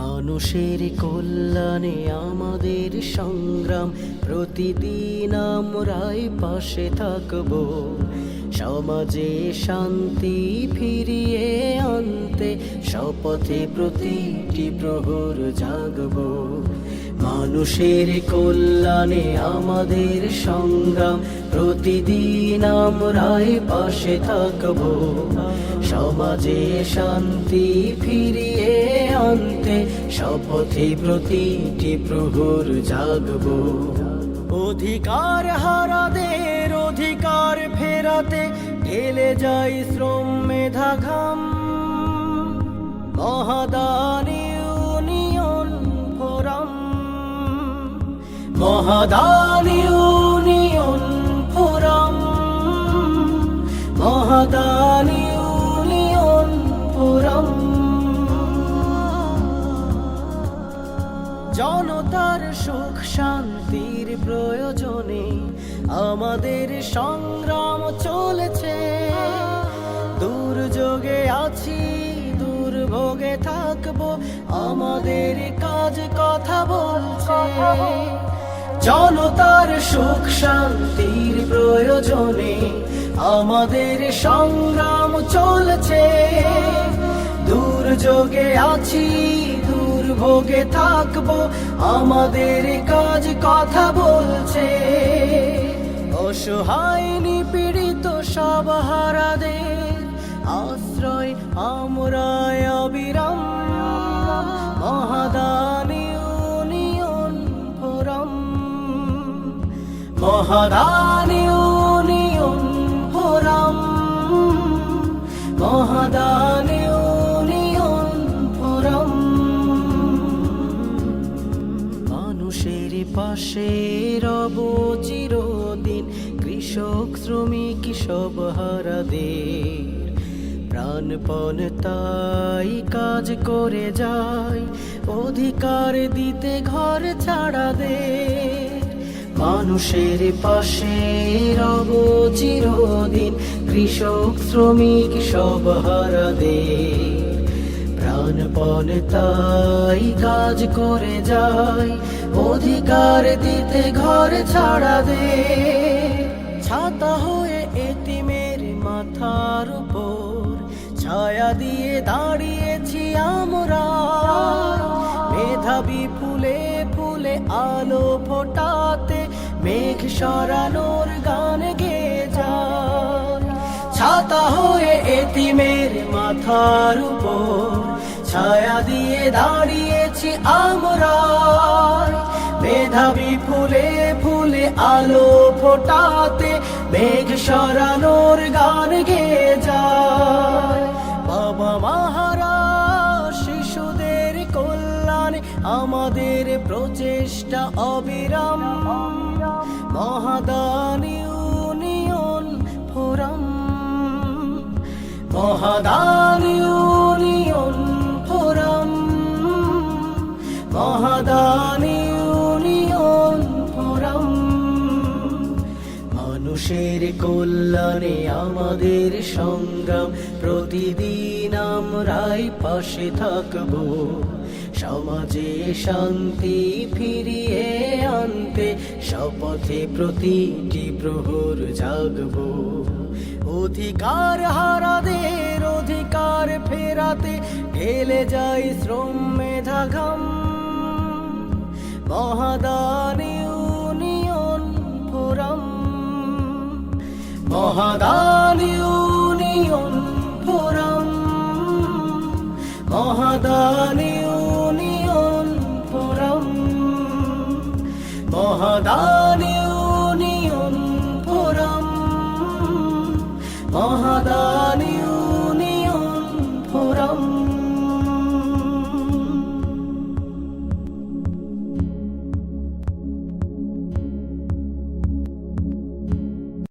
মানুষের কল্যাণে আমাদের সংগ্রাম, প্রতিদিন আমরাই পাশে থাকব। সমাজে শান্তি ফিরিয়ে আনতে শপথে প্রতিটি প্রহর জাগব। মানুষের কল্যাণে আমাদের সংগ্রাম, প্রতিদিন আমরাই পাশে থাকব। সমাজে শান্তি ফিরিয়ে আনতে শপথে প্রতিটি প্রহর জাগব। অধিকার হারাদের অধিকার ফেরাতে ঢেলে যাই শ্রম মেধা ঘাম। Mahadan union forum, Mahadan union forum, Mahadan union forum. জনতার সুখ শান্তির প্রয়োজনে আমাদের সংগ্রাম চলেছে। দুর্যোগে আছি, দুর্ভোগে থাকবো, আমাদের কাজ কথা বলছে। জনতার সুখ শান্তির প্রয়োজনে আমাদের সংগ্রাম চলছে। দুর্যোগে আছি, দুর্ভোগে থাকবো, আমাদের কাজ কথা বলছে। অসহায় নিপীড়িত সব হারাদের আশ্রয় আমরা অবিরাম। Mahadan union forum, Mahadan union forum, Mahadan union forum. মানুষের পাশে রব চিরদিন, কৃষক শ্রমিক সব হারাদের প্রাণপণ তাই কাজ করে যায়, অধিকার দিতে ঘর ছাড়া দে। মানুষের পাশে রব চিরদিন, কৃষক শ্রমিক সব হারাদের প্রাণপণ তাই কাজ করে যায়, অধিকার দিতে ঘর ছাড়া দে। ছাতা হয়ে এতিমের মাথার উপর ছায়া দিয়ে দাঁড়িয়েছি আমরা। মেধাবী ফুলে ফুলে আলো ফোটাতে মেঘ সরানোর গান গেয়ে যায়। ছাতা হয়ে এতিমের মাথার উপর ছায়া দিয়ে দাঁড়িয়েছি আমরা। মেধাবী ফুলে ফুলে আলো ফোটাতে মেঘ সরানোর গান গেয়ে যায়। বাবা মাহারা শিশুদের কল্যাণে আমাদের প্রচেষ্টা অবিরাম। Mahadan union forum, Mahadan union forum, Mahadan union forum. মানুষের কল্যাণে আমাদের সংগ্রাম, প্রতিদিন আমরাই পাশে থাকব। সমাজে শান্তি ফিরিয়ে আনতে শপথে প্রতিটি প্রহর জাগব। অধিকার হারাদের অধিকার ফেরাতে ঢেলে যাই শ্রম মেধা ঘাম। Mahadan union forum, Mahadan union forum, Mahadan union forum, মহাদান